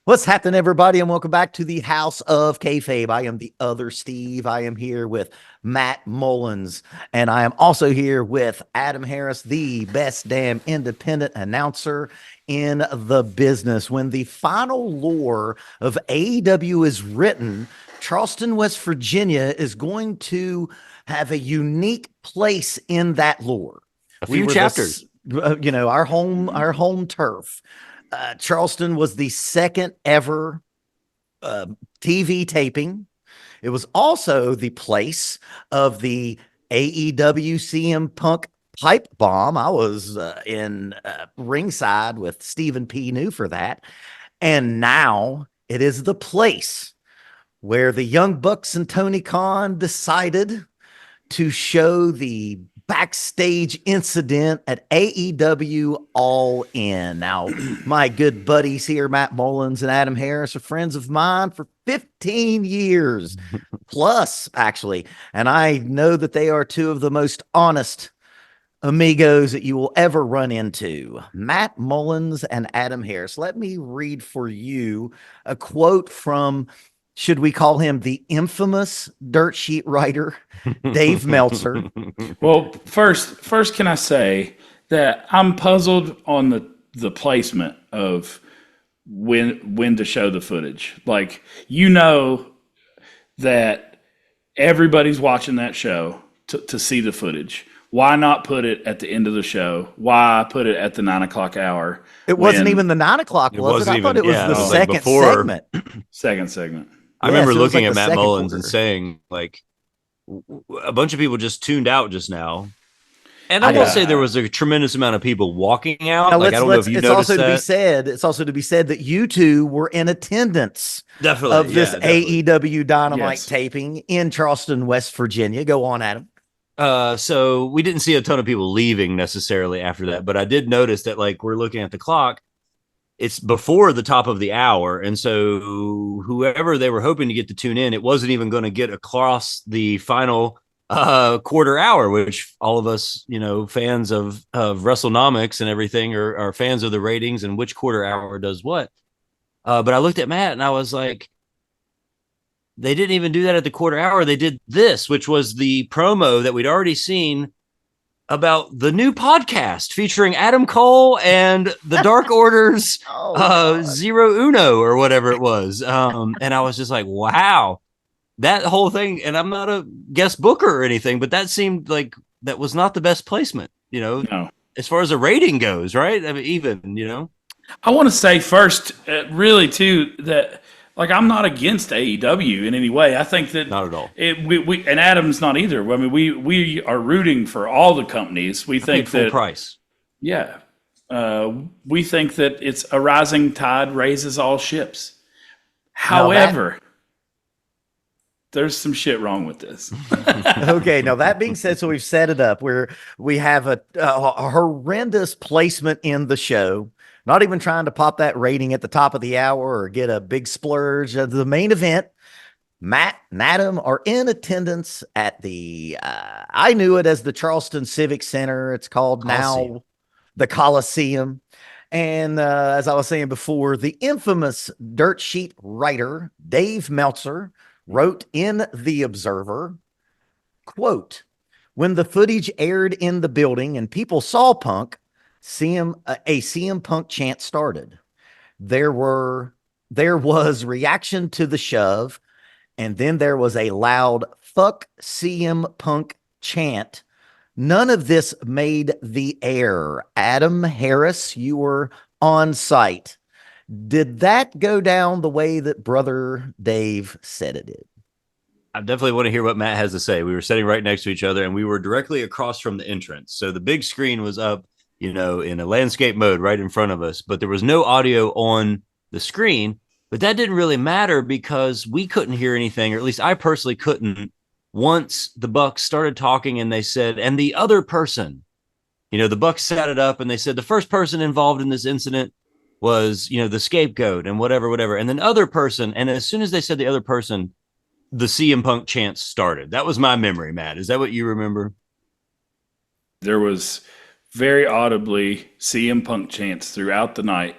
What's happening, everybody, and welcome back to the House of Kayfabe. I am the other Steve. I am here with Matt Mullins, and I am also here with Adam Harris, the best damn independent announcer in the business. When the final lore of AEW is written, Charleston, West Virginia is going to have a unique place in that lore. A few chapters. Our home turf. Charleston was the second ever TV taping. It was also the place of the AEW CM Punk pipe bomb. I was in ringside with Stephen P. New for that. And now it is the place where the Young Bucks and Tony Khan decided to show the backstage incident at AEW All In. Now, my good buddies here, Matt Mullins and Adam Harris, are friends of mine for 15 years plus, actually. And I know that they are two of the most honest amigos that you will ever run into. Matt Mullins and Adam Harris. Let me read for you a quote from, should we call him the infamous dirt sheet writer, Dave Meltzer? Well, first, can I say that I'm puzzled on the placement of when to show the footage. Like, that everybody's watching that show to see the footage. Why not put it at the end of the show? Why put it at the 9:00 hour? It wasn't even the 9:00, was it? I thought it was the second segment. Second segment. I remember looking at Matt Mullins and saying, like, a bunch of people just tuned out just now. And I will say there was a tremendous amount of people walking out. Now, like, I don't know if you noticed that. It's also to be said that you two were in attendance definitely of this AEW Dynamite taping in Charleston, West Virginia. Go on, Adam. So we didn't see a ton of people leaving necessarily after that, but I did notice that, like, we're looking at the clock. It's before the top of the hour. And so whoever they were hoping to get to tune in, it wasn't even going to get across the final quarter hour, which all of us, fans of WrestleNomics and everything are fans of the ratings and which quarter hour does what. But I looked at Matt and I was like, they didn't even do that at the quarter hour. They did this, which was the promo that we'd already seen about the new podcast featuring Adam Cole and the Dark Order's Zero Uno or whatever it was. And I was just like, wow, that whole thing. And I'm not a guest booker or anything, but that seemed like that was not the best placement, No. as far as the rating goes, right? I mean, I want to say first, really, too, that, like, I'm not against AEW in any way. I think that not at all. We and Adam's not either. I mean, we are rooting for all the companies. We think full that price. Yeah, we think that it's a rising tide raises all ships. However, there's some shit wrong with this. Okay, now that being said, so we've set it up where we have a horrendous placement in the show. Not even trying to pop that rating at the top of the hour or get a big splurge. The main event, Matt and Adam are in attendance at the, I knew it as the Charleston Civic Center. It's called now the Coliseum. And as I was saying before, the infamous dirt sheet writer, Dave Meltzer, wrote in The Observer, quote, when the footage aired in the building and people saw Punk, a CM Punk chant started. There was reaction to the shove, and then there was a loud fuck CM Punk chant. None of this made the air. Adam Harris, you were on site. Did that go down the way that Brother Dave said it did? I definitely want to hear what Matt has to say. We were sitting right next to each other, and we were directly across from the entrance. So the big screen was up, in a landscape mode right in front of us, but there was no audio on the screen. But that didn't really matter because we couldn't hear anything, or at least I personally couldn't, once the Bucks started talking and they said, and the other person, the Bucks set it up and they said the first person involved in this incident was, the scapegoat and whatever. And then other person. And as soon as they said the other person, the CM Punk chant started. That was my memory, Matt. Is that what you remember? There was very audibly CM Punk chants throughout the night.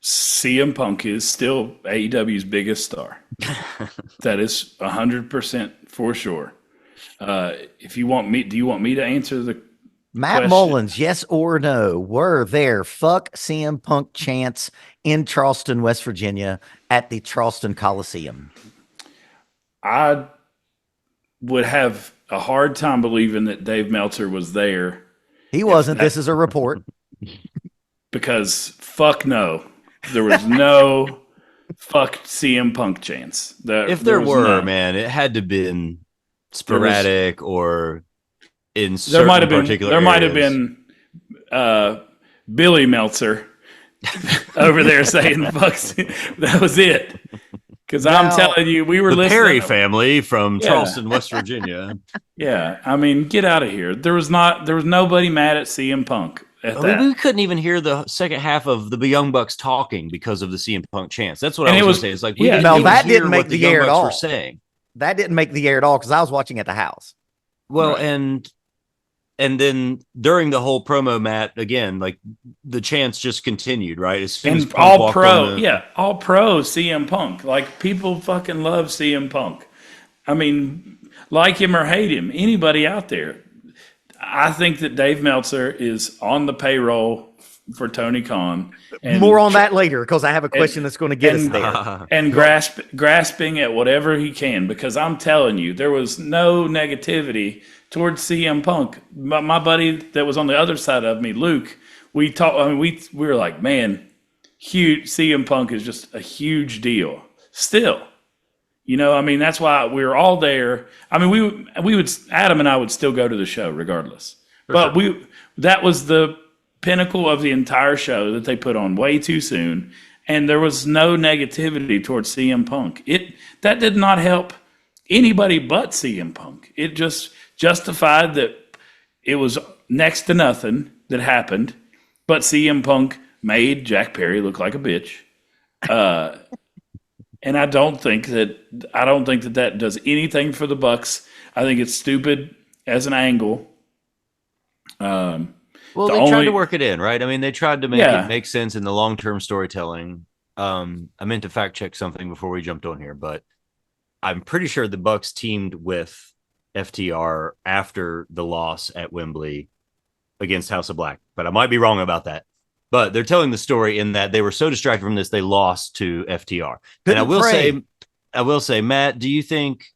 CM Punk is still AEW's biggest star. That is 100% for sure. If you want me, do you want me to answer the Matt question? Mullins, yes or no? Were there fuck CM Punk chants in Charleston, West Virginia at the Charleston Coliseum? I would have a hard time believing that Dave Meltzer was there. He wasn't. This is a report. Because fuck no. There was no fuck CM Punk chance. If there were, none. man, it had to been sporadic or in There certain might have been. particular There might have areas. been Billy Meltzer over there saying fuck. That was it. Because I'm Now, telling you, we were The listening. Perry family from Yeah. Charleston, West Virginia. Yeah, I mean, get out of here. There was nobody mad at CM Punk at I that. mean, we couldn't even hear the second half of the Young Bucks talking because of the CM Punk chants. That's what And I it was was- going to say. It's like, yeah, we didn't no, even that hear didn't make what the the Young air at Bucks all. were saying. That didn't make the air at all because I was watching at the house. Well, Right. and then during the whole promo, Matt, again, like the chants just continued, right? As soon as And Punk all walked pro, on the- yeah, all pro CM Punk. Like people fucking love CM Punk. I mean, like him or hate him, anybody out there. I think that Dave Meltzer is on the payroll for Tony Khan. And More on that later because I have a question that's going to get us there. and grasping at whatever he can, because I'm telling you, there was no negativity towards CM Punk. My buddy that was on the other side of me, Luke, we talked. I mean, we were like, man, huge. CM Punk is just a huge deal. Still, you know, I mean, that's why we were all there. I mean, we would Adam and I would still go to the show regardless. But that was the pinnacle of the entire show that they put on way too soon, and there was no negativity towards CM Punk. That did not help anybody but CM Punk. It just justified that it was next to nothing that happened, but CM Punk made Jack Perry look like a bitch. And I don't think that does anything for the Bucks. I think it's stupid as an angle. Well, they tried to work it in, right? I mean, they tried to make Yeah. it make sense in the long-term storytelling. I meant to fact check something before we jumped on here, but I'm pretty sure the Bucks teamed with FTR after the loss at Wembley against House of Black, but I might be wrong about that. But they're telling the story in that they were so distracted from this, they lost to FTR. And I will say, Matt, do you think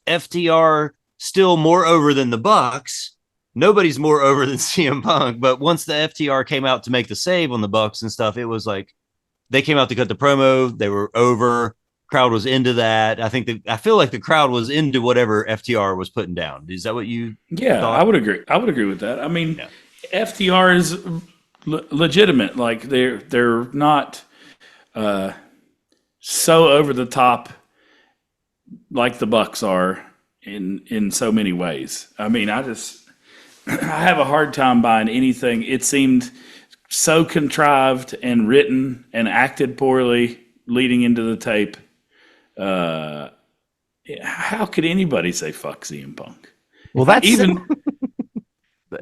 FTR still more over than the Bucks? Nobody's more over than CM Punk, but once the FTR came out to make the save on the Bucks and stuff, it was like they came out to cut the promo. They were over. Crowd was into that. I feel like the crowd was into whatever FTR was putting down. Is that what you? Yeah, thought? I would agree. I would agree with that. I mean, FTR is legitimate. Like they're not so over the top like the Bucks are in so many ways. I mean, I have a hard time buying anything. It seemed so contrived and written and acted poorly leading into the tape. How could anybody say fuck CM Punk? Well, that's Even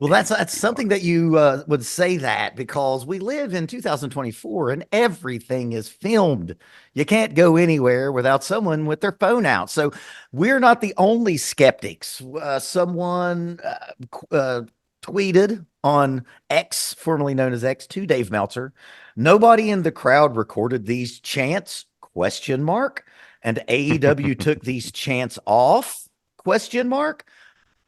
Well, that's something that you would say that because we live in 2024 and everything is filmed. You can't go anywhere without someone with their phone out. So we're not the only skeptics. Someone tweeted on X, formerly known as X, to Dave Meltzer. Nobody in the crowd recorded these chants? ? And AEW took these chants off? ?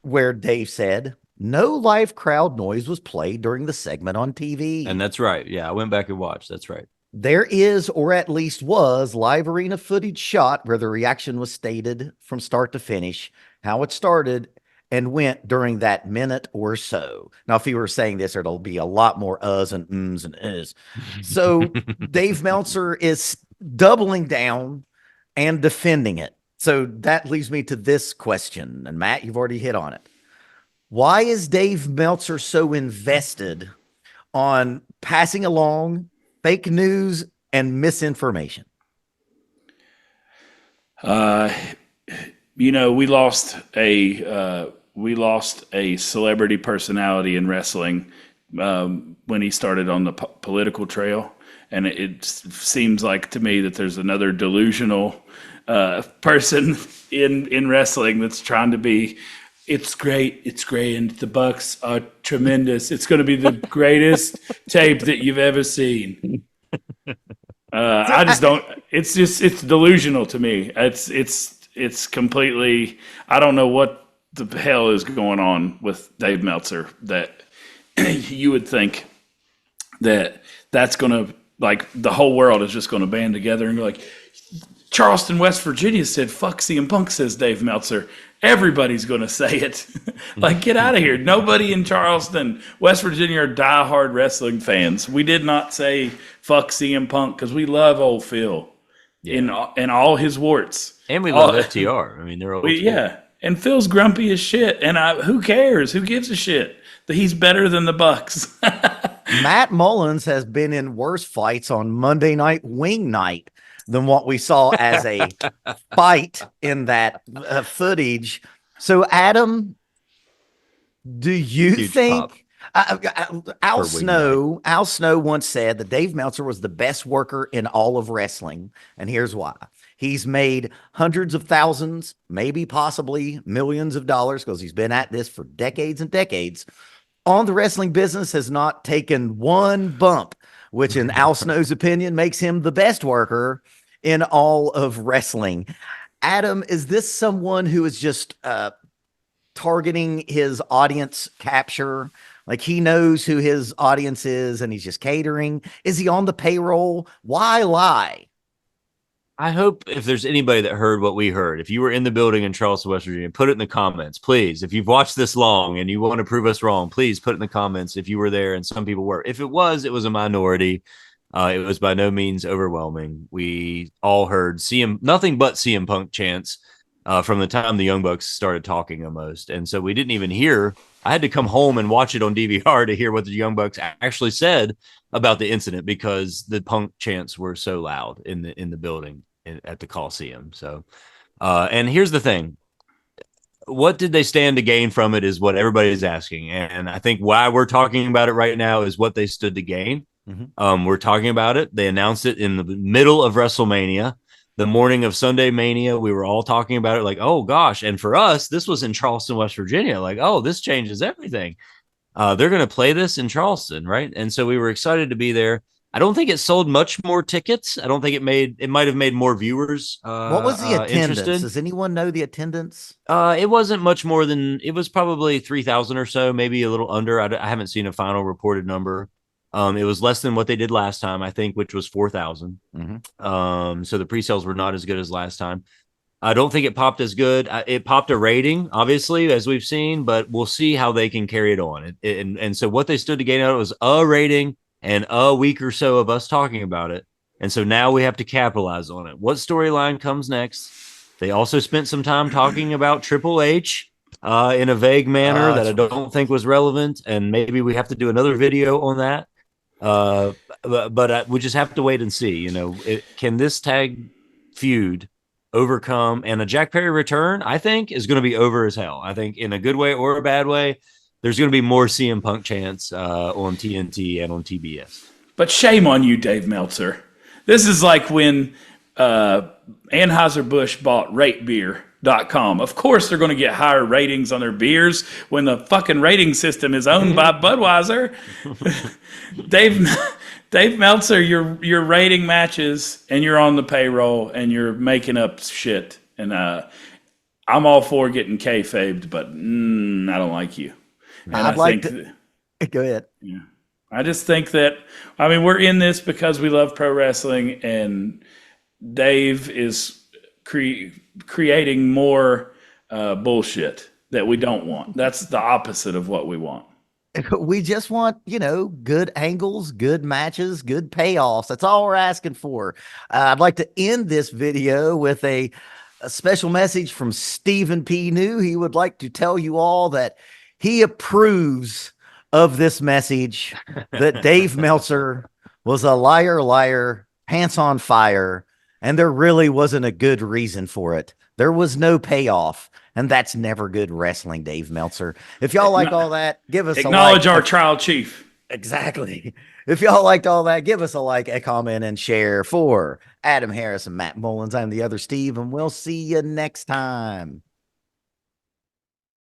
Where Dave said, no live crowd noise was played during the segment on TV. And that's right. Yeah, I went back and watched. That's right. There is, or at least was, live arena footage shot where the reaction was stated from start to finish, how it started and went during that minute or so. Now, if you were saying this, it'll be a lot more uhs and ums and is. So Dave Meltzer is doubling down and defending it. So that leads me to this question. And Matt, you've already hit on it. Why is Dave Meltzer so invested on passing along fake news and misinformation? You know, we lost a celebrity personality in wrestling when he started on the political trail, and it seems like to me that there's another delusional person in wrestling that's trying to be. It's great. It's great. And the Bucks are tremendous. It's going to be the greatest tape that you've ever seen. I just don't. It's delusional to me. It's completely. I don't know what the hell is going on with Dave Meltzer that you would think that's going to, like, the whole world is just going to band together and be like, Charleston, West Virginia said, fuck CM Punk, says Dave Meltzer. Everybody's going to say it. Like, get out of here. Nobody in Charleston, West Virginia are diehard wrestling fans. We did not say fuck CM Punk because we love old Phil in all his warts. And we love FTR. I mean, they're old. Yeah. And Phil's grumpy as shit. And who cares? Who gives a shit? That he's better than the Bucks. Matt Mullins has been in worse fights on Monday Night Wing Night than what we saw as a fight in that footage. So, Adam, do you Huge think Al Snow once said that Dave Meltzer was the best worker in all of wrestling, and here's why. He's made hundreds of thousands, maybe possibly millions of dollars, because he's been at this for decades and decades. On the wrestling business, has not taken one bump, which in Al Snow's opinion makes him the best worker in all of wrestling. Adam, is this someone who is just targeting his audience capture? Like, he knows who his audience is and he's just catering? Is he on the payroll? Why lie? I hope if there's anybody that heard what we heard, if you were in the building in Charleston, West Virginia, put it in the comments, please. If you've watched this long and you want to prove us wrong, please put it in the comments if you were there, and some people were. If it was a minority. It was by no means overwhelming. We all heard nothing but CM Punk chants from the time the Young Bucks started talking almost. And so we didn't even hear. I had to come home and watch it on DVR to hear what the Young Bucks actually said about the incident, because the Punk chants were so loud in the building at the Coliseum. So, and here's the thing. What did they stand to gain from it is what everybody's asking. And I think why we're talking about it right now is what they stood to gain. Mm-hmm. We're talking about it. They announced it in the middle of WrestleMania, the morning of Sunday Mania. We were all talking about it like, oh gosh. And for us, this was in Charleston, West Virginia. Like, oh, this changes everything. They're going to play this in Charleston, right? And so we were excited to be there. I don't think it sold much more tickets. I don't think it might have made more viewers. What was the attendance? Interested. Does anyone know the attendance? It wasn't much more than, it was probably 3,000 or so, maybe a little under. I haven't seen a final reported number. It was less than what they did last time, I think, which was 4,000. Mm-hmm. So the pre-sales were not as good as last time. I don't think it popped as good. It popped a rating, obviously, as we've seen, but we'll see how they can carry it on. And so what they stood to gain out of was a rating and a week or so of us talking about it. And so now we have to capitalize on it. What storyline comes next? They also spent some time talking about Triple H in a vague manner that I don't think was relevant. And maybe we have to do another video on that. But we just have to wait and see. You know, can this tag feud overcome? And a Jack Perry return, I think, is going to be over as hell. I think in a good way or a bad way, there's going to be more CM Punk chants on TNT and on TBS. But shame on you, Dave Meltzer. This is like when Anheuser-Busch bought RateBeer.com. Of course, they're going to get higher ratings on their beers when the fucking rating system is owned by Budweiser. Dave Meltzer, you're rating matches and you're on the payroll and you're making up shit. And I'm all for getting kayfabed, but I don't like you. And I'd like to go ahead. Yeah. I just think that, I mean, we're in this because we love pro wrestling, and Dave is creating more bullshit that we don't want. That's the opposite of what we want. We just want, good angles, good matches, good payoffs. That's all we're asking for. I'd like to end this video with a special message from Stephen P. New. He would like to tell you all that he approves of this message, that Dave Meltzer was a liar, pants on fire, and there really wasn't a good reason for it. There was no payoff, and that's never good wrestling, Dave Meltzer. If y'all like all that, give us acknowledge a like. Our trial chief. Exactly. If y'all liked all that, give us a like, a comment, and share. For Adam Harris and Matt Mullins, I'm the other Steve, and we'll see you next time.